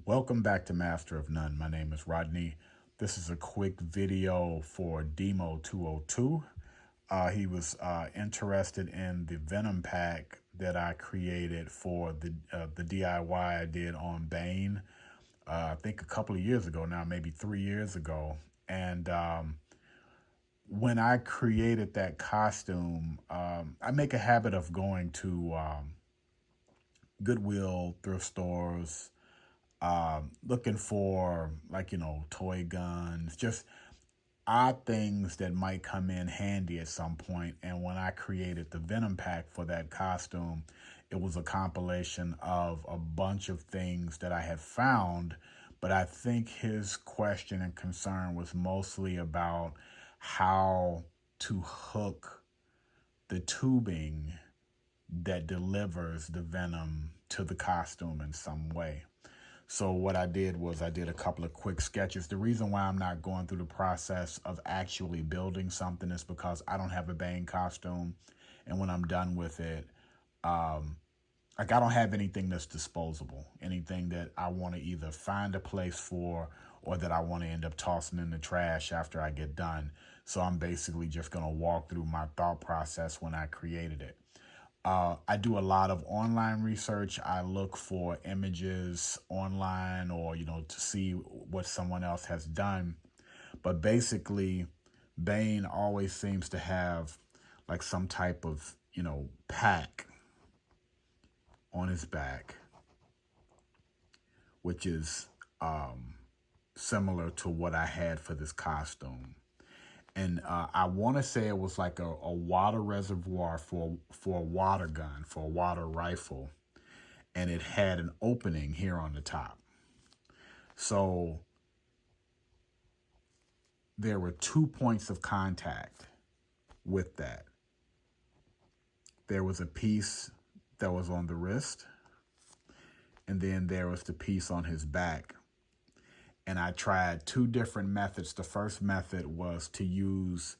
Welcome back to Master of None. My name is Rodney. This is a quick video for Deemo202. He was interested in the Venom pack that I created for the DIY I did on Bane. I think a couple of years ago now, maybe 3 years ago. And when I created that costume, I make a habit of going to Goodwill, thrift stores, looking for toy guns, just odd things that might come in handy at some point. And when I created the Venom pack for that costume, it was a compilation of a bunch of things that I had found. But I think his question and concern was mostly about how to hook the tubing that delivers the venom to the costume in some way. So what I did was I did a couple of quick sketches. The reason why I'm not going through the process of actually building something is because I don't have a Bane costume. And when I'm done with it, I don't have anything that's disposable, anything that I want to either find a place for or that I want to end up tossing in the trash after I get done. So I'm basically just going to walk through my thought process when I created it. I do a lot of online research. I look for images online or, to see what someone else has done. But basically, Bane always seems to have like some type of, pack on his back, which is similar to what I had for this costume. And I want to say it was like a water reservoir for a water gun, for a water rifle. And it had an opening here on the top. So there were 2 points of contact with that. There was a piece that was on the wrist. And then there was the piece on his back. And I tried 2 different methods. The first method was to use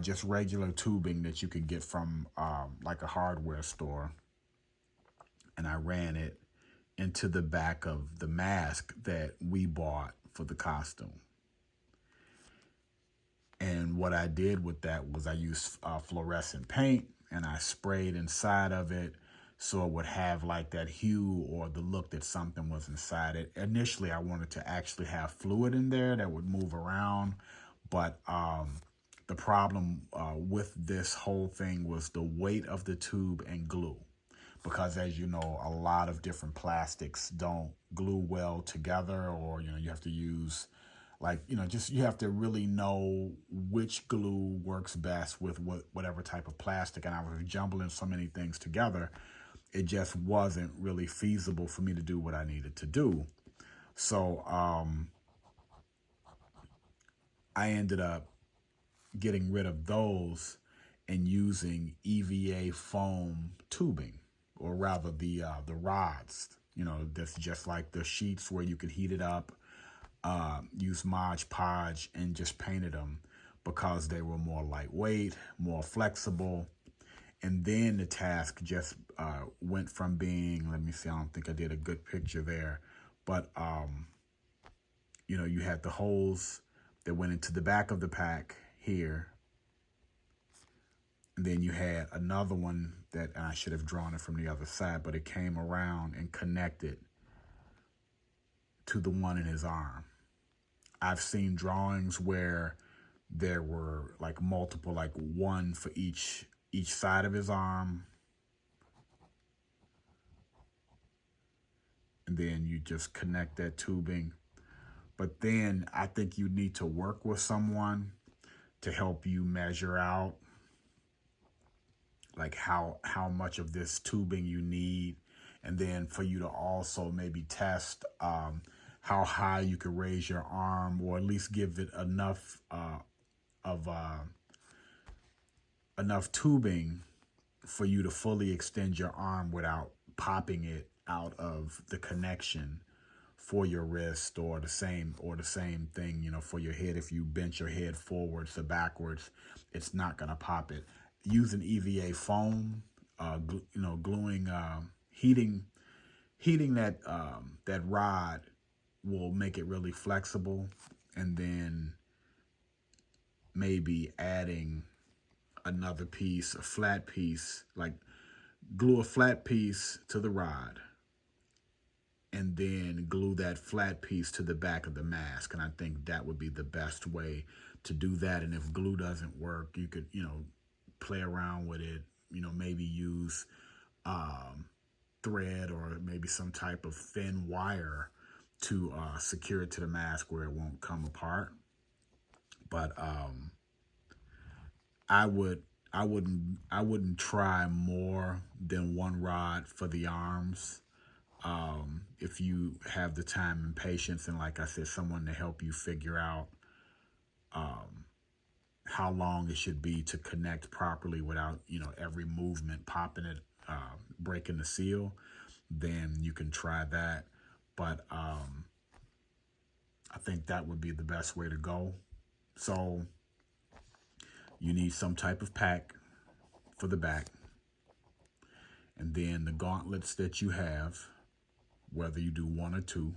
just regular tubing that you could get from like a hardware store. And I ran it into the back of the mask that we bought for the costume. And what I did with that was I used fluorescent paint and I sprayed inside of it so it would have like that hue or the look that something was inside it. Initially, I wanted to actually have fluid in there that would move around. But the problem with this whole thing was the weight of the tube and glue. Because as you know, a lot of different plastics don't glue well together, or, you have to use you have to really know which glue works best with whatever type of plastic. And I was jumbling so many things together. It just wasn't really feasible for me to do what I needed to do. So I ended up getting rid of those and using EVA foam tubing, or rather the rods, that's just like the sheets where you could heat it up, use Mod Podge and just painted them because they were more lightweight, more flexible. And then the task just went from being, let me see, I don't think I did a good picture there, but, you had the holes that went into the back of the pack here. And then you had another one that I should have drawn it from the other side, but it came around and connected to the one in his arm. I've seen drawings where there were like multiple, like one for each side of his arm. And then you just connect that tubing. But then I think you need to work with someone to help you measure out like how much of this tubing you need. And then for you to also maybe test how high you could raise your arm, or at least give it enough enough tubing for you to fully extend your arm without popping it out of the connection for your wrist, or the same thing, for your head. If you bent your head forwards or backwards, it's not going to pop it. Using EVA foam, gluing, heating that rod will make it really flexible, and then maybe adding another piece, a flat piece, like glue a flat piece to the rod and then glue that flat piece to the back of the mask. And I think that would be the best way to do that. And if glue doesn't work, you could, play around with it, maybe use thread or maybe some type of thin wire to secure it to the mask where it won't come apart. But I wouldn't try more than one rod for the arms. If you have the time and patience, and like I said, someone to help you figure out how long it should be to connect properly without, every movement popping it, breaking the seal, then you can try that. But I think that would be the best way to go. So you need some type of pack for the back, and then the gauntlets that you have, whether you do one or two,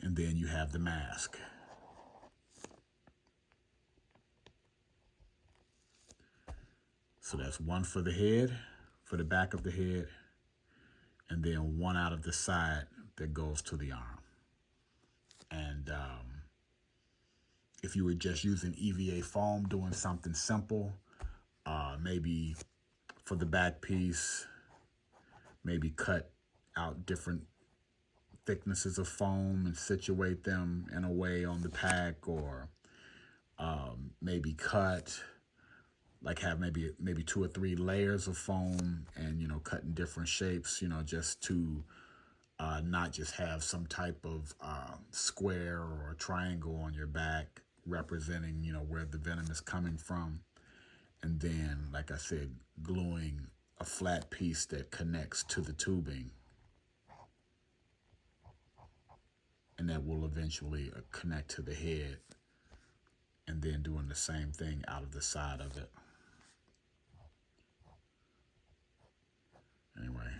and then you have the mask. So that's one for the head, for the back of the head, and then one out of the side that goes to the arm. And if you were just using EVA foam, doing something simple, maybe for the back piece, maybe cut out different thicknesses of foam and situate them in a way on the pack, or maybe cut, like have maybe 2 or 3 layers of foam and, cut in different shapes, just to not just have some type of square or triangle on your back representing, where the venom is coming from. And then, like I said, gluing a flat piece that connects to the tubing, and that will eventually connect to the head, and then doing the same thing out of the side of it. Anyway,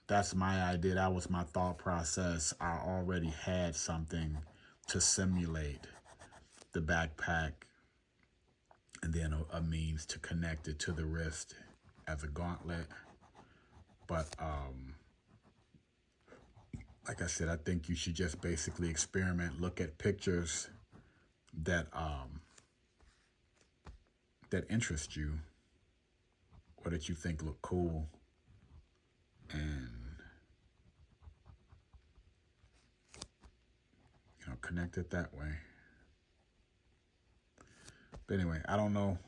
that's my idea. That was my thought process. I already had something to simulate the backpack, and then a means to connect it to the wrist as a gauntlet. But like I said, I think you should just basically experiment, look at pictures that that interest you, or that you think look cool, and connect it that way. But anyway, I don't know.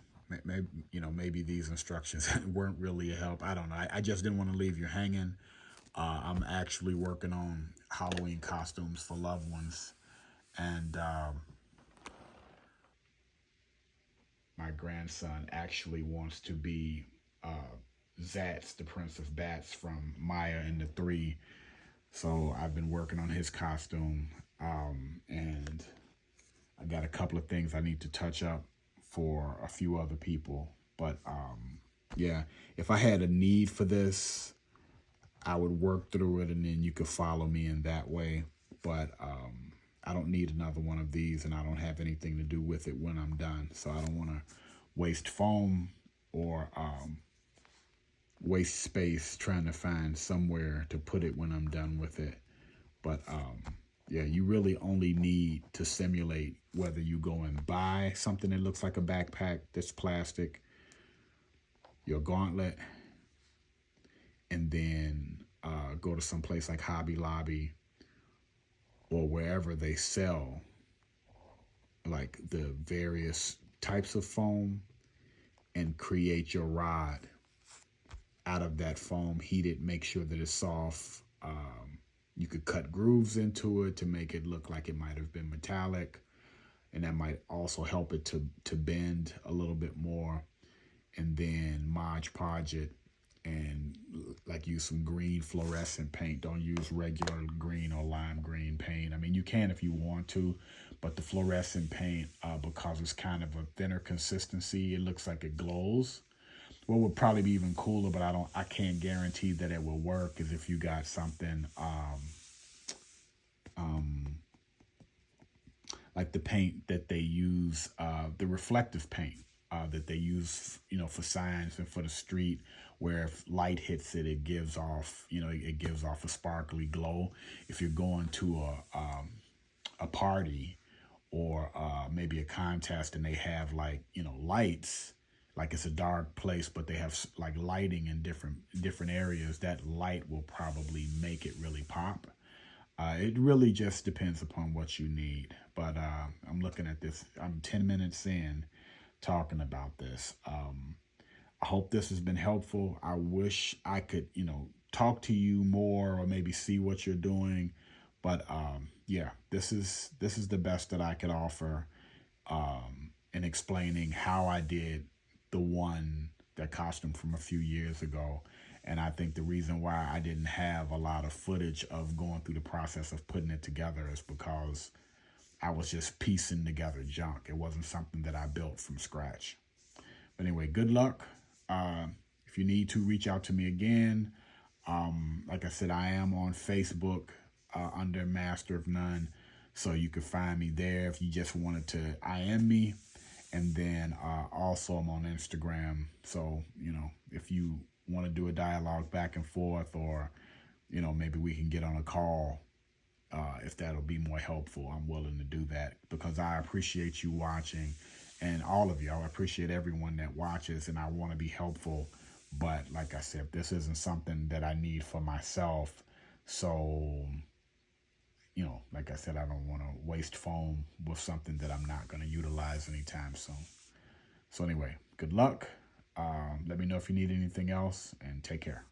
Maybe these instructions weren't really a help. I don't know. I just didn't want to leave you hanging. I'm actually working on Halloween costumes for loved ones, and my grandson actually wants to be Zatz, the Prince of Bats from Maya and the Three. So I've been working on his costume, and I got a couple of things I need to touch up for a few other people. But yeah, if I had a need for this, I would work through it, and then you could follow me in that way. But I don't need another one of these, and I don't have anything to do with it when I'm done. So I don't want to waste foam or waste space trying to find somewhere to put it when I'm done with it. But yeah, you really only need to simulate, whether you go and buy something that looks like a backpack that's plastic, your gauntlet, and then go to some place like Hobby Lobby or wherever they sell like the various types of foam, and create your rod out of that foam, heat it, make sure that it's soft. You could cut grooves into it to make it look like it might have been metallic, and that might also help it to bend a little bit more. And then Mod Podge it, and like use some green fluorescent paint. Don't use regular green or lime green paint. I mean, you can if you want to, but the fluorescent paint, because it's kind of a thinner consistency, it looks like it glows. what would probably be even cooler, but I can't guarantee that it will work, is if you got something like the paint that they use, the reflective paint that they use, for signs and for the street, where if light hits it, it gives off, it gives off a sparkly glow. If you're going to a party or maybe a contest and they have like, lights, like it's a dark place, but they have like lighting in different areas, that light will probably make it really pop. It really just depends upon what you need. But I'm looking at this. I'm 10 minutes in talking about this. I hope this has been helpful. I wish I could, talk to you more or maybe see what you're doing. But yeah, this is the best that I could offer in explaining how I did that costume from a few years ago. And I think the reason why I didn't have a lot of footage of going through the process of putting it together is because I was just piecing together junk. It wasn't something that I built from scratch. But anyway, good luck. If you need to, reach out to me again. Like I said, I am on Facebook under Master of None. So you can find me there if you just wanted to IM me. And then also I'm on Instagram. So, if you want to do a dialogue back and forth, or, maybe we can get on a call, if that'll be more helpful, I'm willing to do that, because I appreciate you watching, and all of you. I appreciate everyone that watches, and I want to be helpful. But like I said, this isn't something that I need for myself. So, like I said, I don't want to waste foam with something that I'm not going to utilize anytime soon. So anyway, good luck. Let me know if you need anything else, and take care.